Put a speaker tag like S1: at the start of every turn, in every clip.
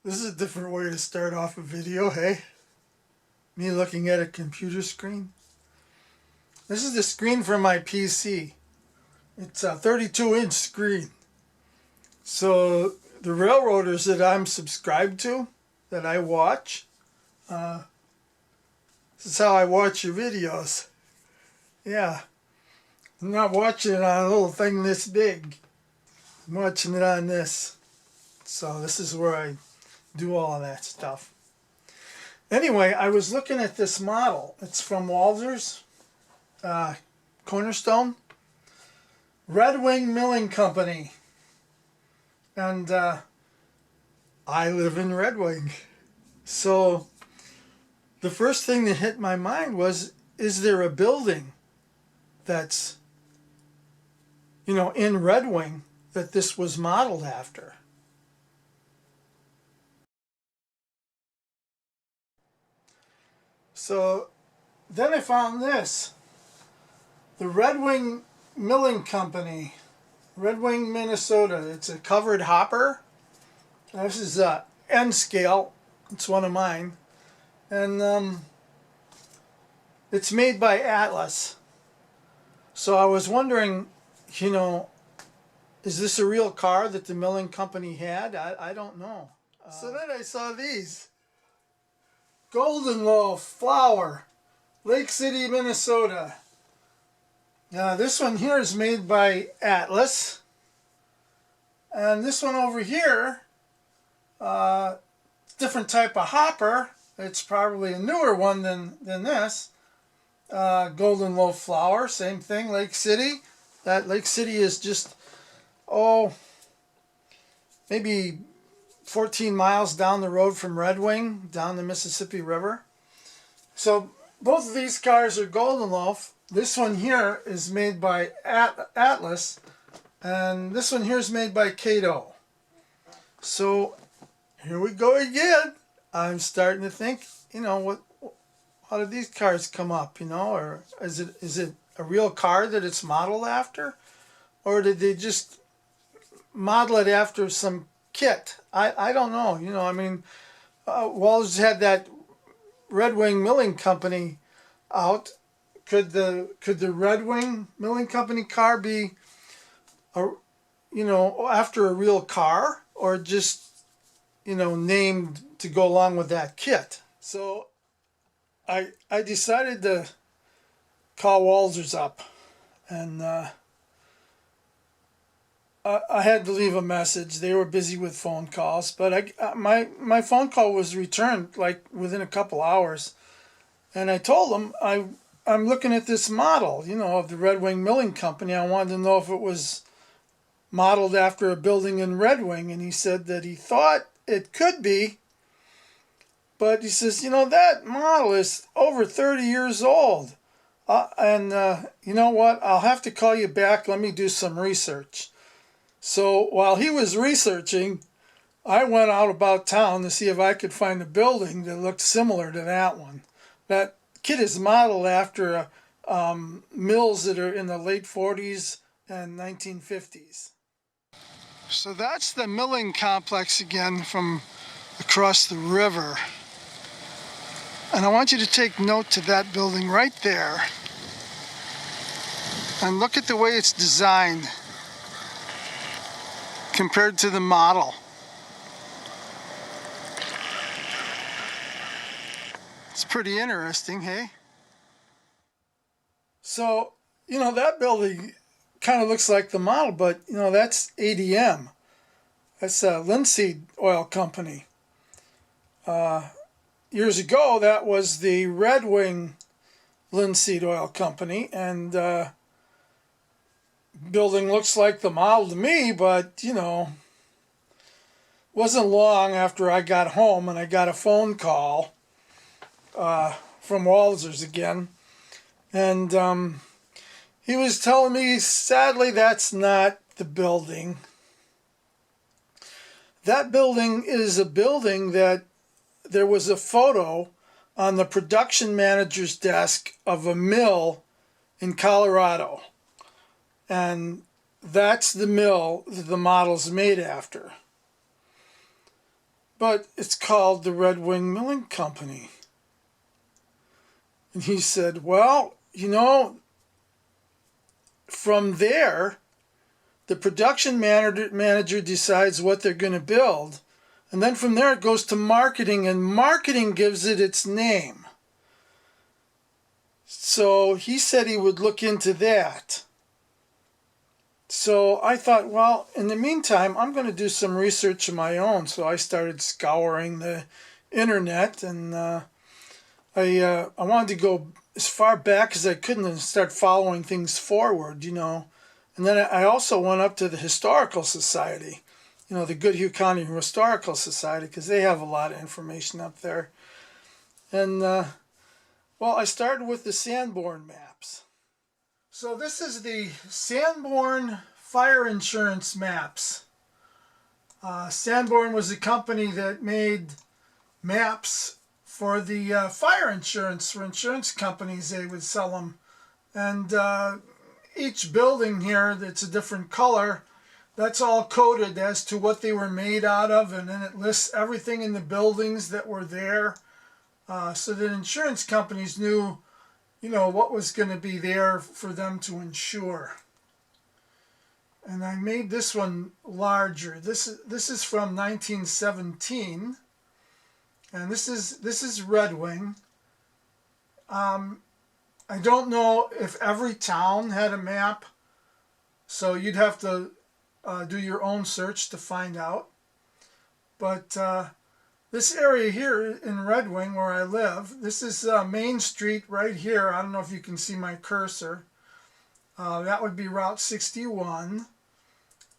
S1: This is a different way to start off a video, hey? Me looking at a computer screen. This is the screen for my PC. It's a 32-inch screen. So the railroaders that I'm subscribed to, that I watch, this is how I watch your videos. Yeah. I'm not watching it on a little thing this big. I'm watching it on this. So this is where I do all of that stuff. Anyway, I was looking at this model. It's from Walthers, Cornerstone, Red Wing Milling Company. And I live in Red Wing. So the first thing that hit my mind was, is there a building that's, in Red Wing that this was modeled after? So then I found this. The Red Wing Milling Company, Red Wing, Minnesota. It's a covered hopper. This is N scale. It's one of mine. And it's made by Atlas. So I was wondering, is this a real car that the milling company had? I don't know. So then I saw these. Golden Loaf Flour, Lake City, Minnesota. Now this one here is made by Atlas. And this one over here, different type of hopper. It's probably a newer one than this. Golden Loaf Flour, same thing, Lake City. That Lake City is just, maybe 14 miles down the road from Red Wing, down the Mississippi River. So both of these cars are Golden Loaf. This one here is made by Atlas, and this one here is made by Cato. So here we go again. I'm starting to think, how did these cars come up, or is it a real car that it's modeled after? Or did they just model it after some kit? I don't know. Walthers had that Red Wing Milling Company out. Could the Red Wing Milling Company car be after a real car, or just named to go along with that kit? So I decided to call Walthers up, and I had to leave a message. They were busy with phone calls, but my phone call was returned like within a couple hours, and I told them I'm looking at this model, of the Red Wing Milling Company. I wanted to know if it was modeled after a building in Red Wing, and he said that he thought it could be, but he says, that model is over 30 years old, and you know what? I'll have to call you back. Let me do some research. So while he was researching, I went out about town to see if I could find a building that looked similar to that one. That kit is modeled after mills that are in the late 40s and 1950s. So that's the milling complex again from across the river. And I want you to take note to that building right there. And look at the way it's designed compared to the model. It's pretty interesting, hey? So, that building kind of looks like the model, but, that's ADM. That's Linseed Oil Company. Years ago, that was the Red Wing Linseed Oil Company, and building looks like the model to me, but wasn't long after I got home and I got a phone call from Walthers again, and he was telling me, sadly, that's not the building. That building is a building that there was a photo on the production manager's desk of a mill in Colorado. And that's the mill that the model's made after. but it's called the Red Wing Milling Company. And he said, well, from there, the production manager decides what they're going to build. And then from there it goes to marketing, and marketing gives it its name. So he said he would look into that. So I thought, well, in the meantime, I'm going to do some research of my own. So I started scouring the internet, and I wanted to go as far back as I could and start following things forward, And then I also went up to the Historical Society, the Goodhue County Historical Society, because they have a lot of information up there. And, I started with the Sanborn maps. So this is the Sanborn fire insurance maps. Sanborn was a company that made maps for the fire insurance. For insurance companies, they would sell them. And each building here that's a different color, that's all coded as to what they were made out of, and then it lists everything in the buildings that were there, so that insurance companies knew, what was going to be there for them to insure. And I made this one larger. This is from 1917, and this is Red Wing. I don't know if every town had a map, so you'd have to do your own search to find out. But this area here in Red Wing, where I live, this is Main Street right here. I don't know if you can see my cursor. That would be Route 61.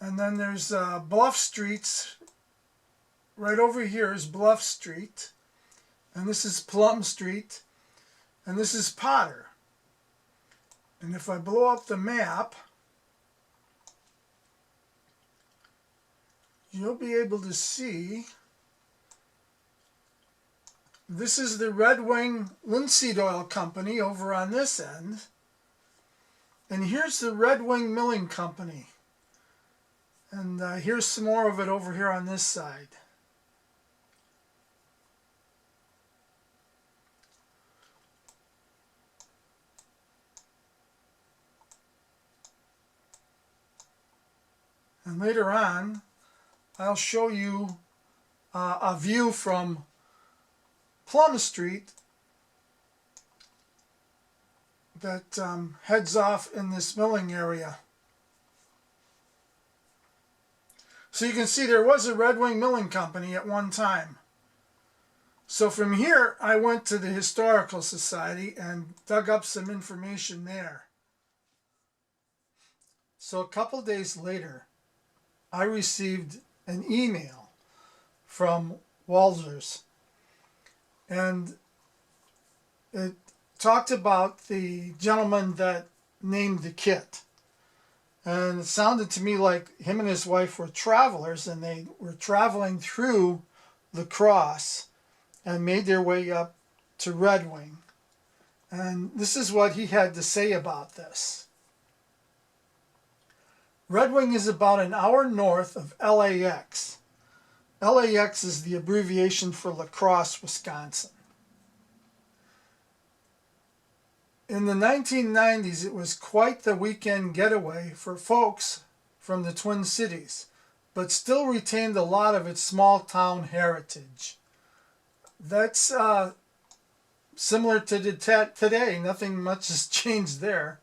S1: And then there's Bluff Streets. Right over here is Bluff Street. And this is Plum Street. And this is Potter. And if I blow up the map, you'll be able to see this is the Red Wing Linseed Oil Company over on this end. And here's the Red Wing Milling Company. And here's some more of it over here on this side. And later on, I'll show you a view from Plum Street that heads off in this milling area. So you can see there was a Red Wing Milling Company at one time. So from here, I went to the Historical Society and dug up some information there. So a couple days later, I received an email from Walthers, and it talked about the gentleman that named the kit. And it sounded to me like him and his wife were travelers, and they were traveling through La Crosse and made their way up to Red Wing. And this is what he had to say about this. Red Wing is about an hour north of LAX. LAX is the abbreviation for La Crosse, Wisconsin. In the 1990s, it was quite the weekend getaway for folks from the Twin Cities, but still retained a lot of its small-town heritage. That's similar to today. Nothing much has changed there.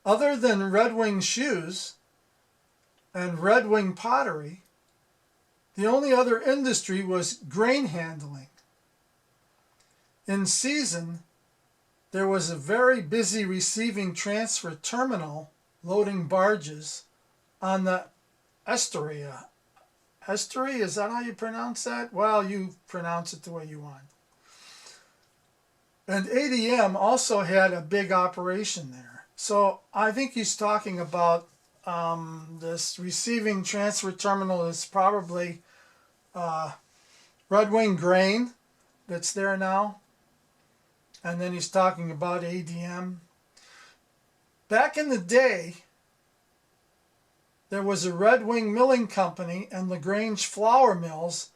S1: Other than Red Wing shoes and Red Wing pottery, the only other industry was grain handling. In season, there was a very busy receiving transfer terminal loading barges on the estuary. Estuary, is that how you pronounce that? Well, you pronounce it the way you want. And ADM also had a big operation there. So I think he's talking about this receiving transfer terminal is probably Red Wing Grain that's there now. And then he's talking about ADM. Back in the day, there was a Red Wing Milling Company and LaGrange flour mills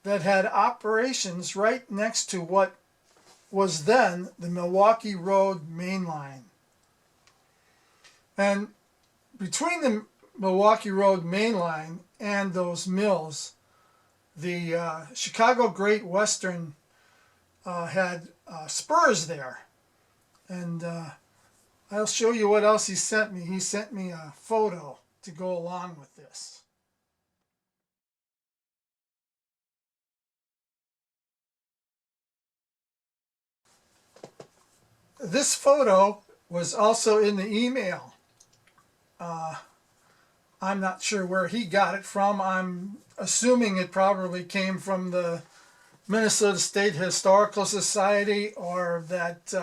S1: that had operations right next to what was then the Milwaukee Road main line. And between the Milwaukee Road main line and those mills, the Chicago Great Western had spurs there. And I'll show you what else he sent me. He sent me a photo to go along with this. This photo was also in the email. I'm not sure where he got it from. I'm assuming it probably came from the Minnesota State Historical Society or that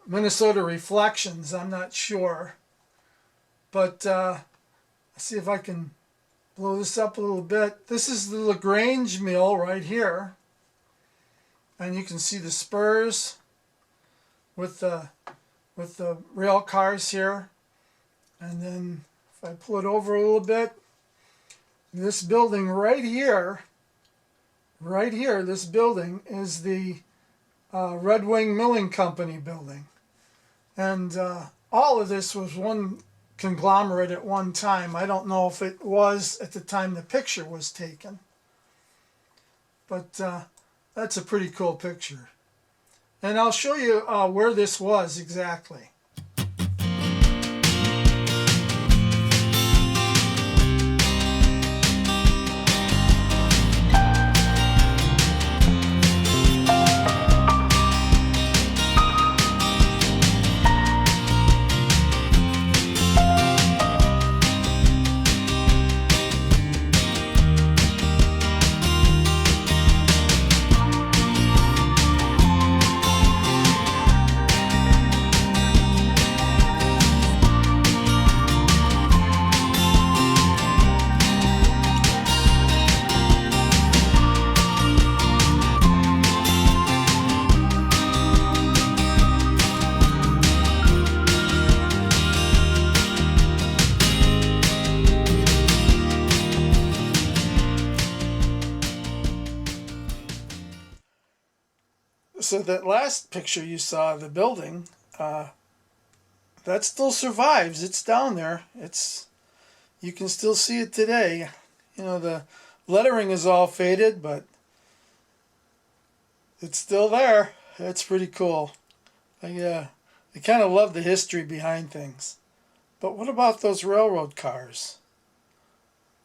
S1: Minnesota Reflections. I'm not sure. But let's see if I can blow this up a little bit. This is the LaGrange mill right here. And you can see the spurs with the rail cars here. And then if I pull it over a little bit, this building right here, this building is the Red Wing Milling Company building. And all of this was one conglomerate at one time. I don't know if it was at the time the picture was taken. But that's a pretty cool picture. And I'll show you where this was exactly. So that last picture you saw of the building, that still survives. It's down there. You can still see it today. You know, the lettering is all faded, but it's still there. It's pretty cool. I kind of love the history behind things. But what about those railroad cars?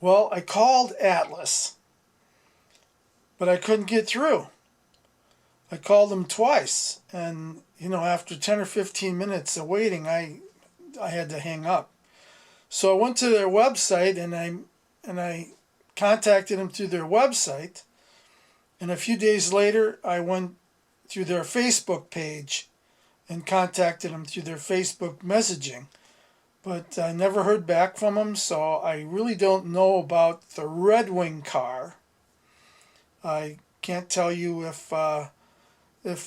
S1: Well, I called Atlas, but I couldn't get through. I called them twice, and you know, after 10 or 15 minutes of waiting, I had to hang up. So I went to their website and I contacted them through their website. And a few days later, I went through their Facebook page and contacted them through their Facebook messaging. But I never heard back from them, so I really don't know about the Red Wing car. I can't tell you if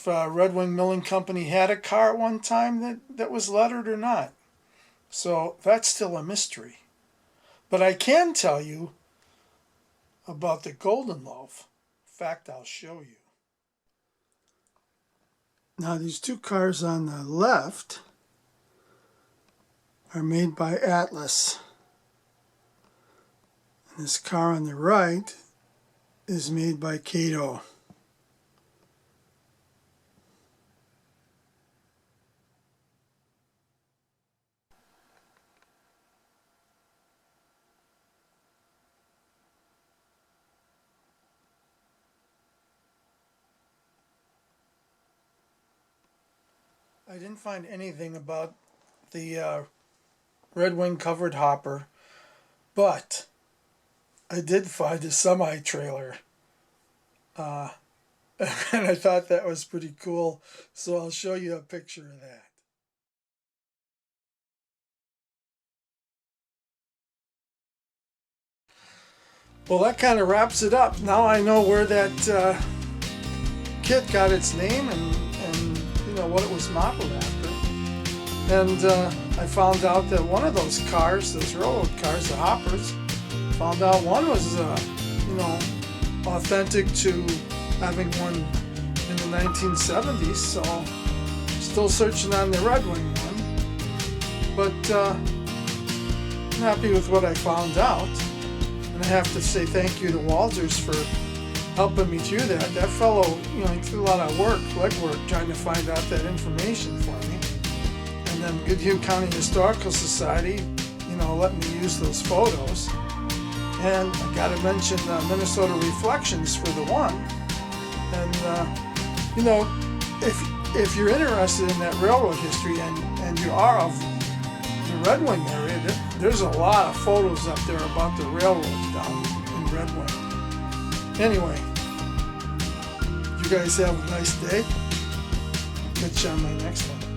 S1: Red Wing Milling Company had a car at one time that was lettered or not. So that's still a mystery. But I can tell you about the Golden Loaf. In fact, I'll show you. Now these two cars on the left are made by Atlas. And this car on the right is made by Cato. I didn't find anything about the Red Wing covered hopper, but I did find a semi-trailer. And I thought that was pretty cool, so I'll show you a picture of that. Well, that kind of wraps it up. Now I know where that kit got its name and you know what it was modeled after. And I found out that one of those cars, those railroad cars, the hoppers, found out one was, authentic to having one in the 1970s. So, still searching on the Red Wing one. But I'm happy with what I found out. And I have to say thank you to Walthers for helping me through that. That fellow, he threw a lot of work, legwork, trying to find out that information for me. And then Goodhue County Historical Society, let me use those photos. And I got to mention Minnesota Reflections for the one. And, if you're interested in that railroad history and you are of the Red Wing area, there's a lot of photos up there about the railroad down in Red Wing. Anyway, you guys have a nice day. Catch you on my next one.